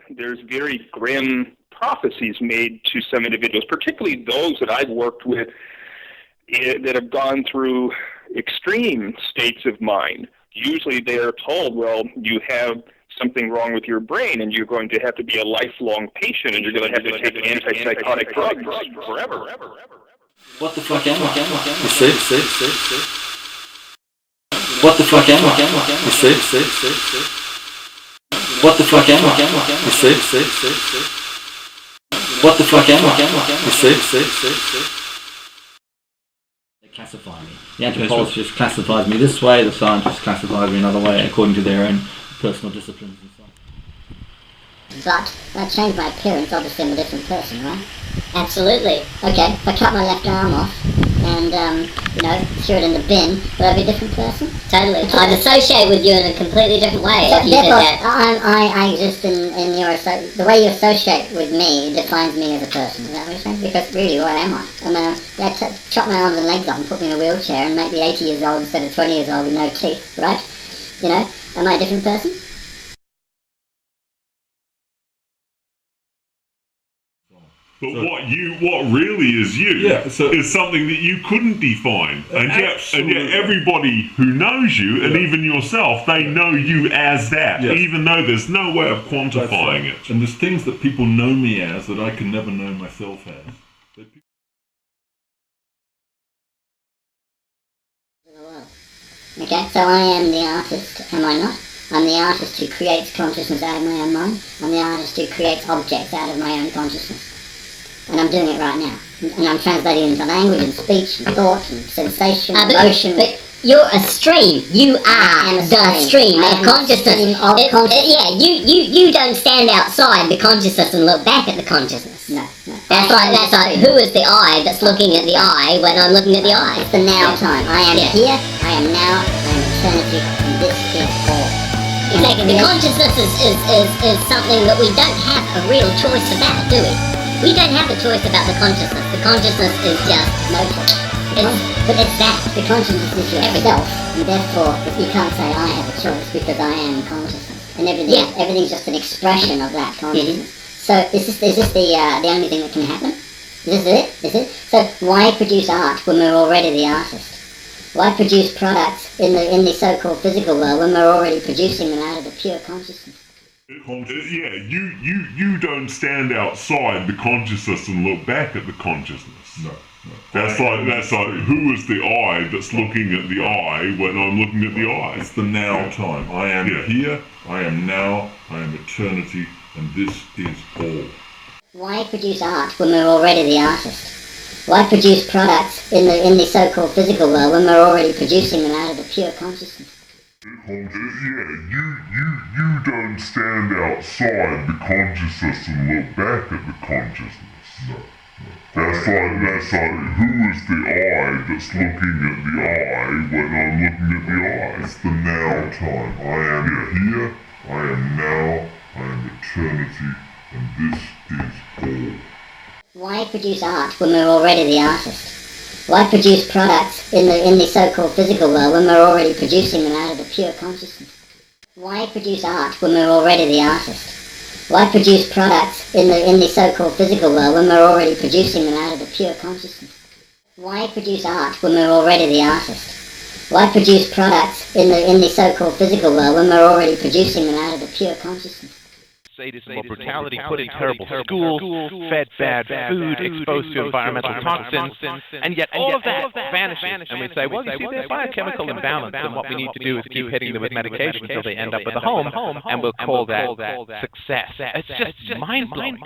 There's very grim prophecies made to some individuals, particularly those that I've worked with that have gone through extreme states of mind. Usually they're told, well, you have something wrong with your brain and you're going to have to be a lifelong patient and you're going to have to take antipsychotic drugs forever. What the fuck am I? You see? What the fuck am I? You see? What the fuck am I? You see? What the fuck am I? You see? They classify me. The anthropologist classifies me this way, the scientist classifies me another way according to their own personal disciplines and so on. But that changed my appearance, obviously I'm a different person, right? Absolutely. Okay, if I cut my left arm off and, threw it in the bin, would I be a different person? Totally. I'd associate with you in a completely different way if you did that. I exist in your... The way you associate with me defines me as a person, is that what you're saying? Because really, what am I? I mean, chop my arms and legs off and put me in a wheelchair and make me 80 years old instead of 20 years old with no teeth, right? You know, am I a different person? But what really is you is something that you couldn't define, and yet everybody who knows you, and even yourself, they know you as that, even though there's no way of quantifying it. And there's things that people know me as that I can never know myself as. Okay, so I am the artist, am I not? I'm the artist who creates consciousness out of my own mind. I'm the artist who creates objects out of my own consciousness. And I'm doing it right now. And I'm translating into language and speech and thought and sensation, emotion. But you're a stream. You are the stream of consciousness. You don't stand outside the consciousness and look back at the consciousness. No. That's like who is the I that's looking at the I when I'm looking at the I? It's the now time. I am here, I am now, I am eternity, and this is all. Exactly. The consciousness is something that we don't have a real choice about, do we? We don't have a choice about the consciousness. The consciousness is just no choice. But it's that. The consciousness is yourself, and therefore you can't say I have a choice because I am consciousness. And everything's just an expression of that consciousness. So is this the only thing that can happen? Is this it? Is it? So why produce art when we're already the artist? Why produce products in the so-called physical world when we're already producing them out of the pure consciousness? You don't stand outside the consciousness and look back at the consciousness. No. That's like who is the I that's looking at the I when I'm looking at the I? It's the now time. I am here, I am now, I am eternity, and this is all. Why produce art when we're already the artist? Why produce products in the so-called physical world when we're already producing them out of the pure consciousness? You don't stand outside the consciousness and look back at the consciousness. No. That's like who is the I that's looking at the I when I'm looking at the I? It's the now time. I am here, I am now, I am eternity, and this is all. Why produce art when we're already the artist? Why produce products in the so-called physical world when we're already producing them out of the pure consciousness? Why produce art when we're already the artist? Why produce products in the so-called physical world when we're already producing them out of the pure consciousness? Why produce art when we're already the artist? Why produce products in the so-called physical world when we're already producing them out of the pure consciousness? Sadism or brutality, put in terrible schools, fed bad food, exposed to environmental toxins, and yet all of that vanishes. And we say, well, you see, there's biochemical imbalance, and what we need to do is keep hitting them with medication until they end up at the home, and we'll call that success. It's just mind-blowing.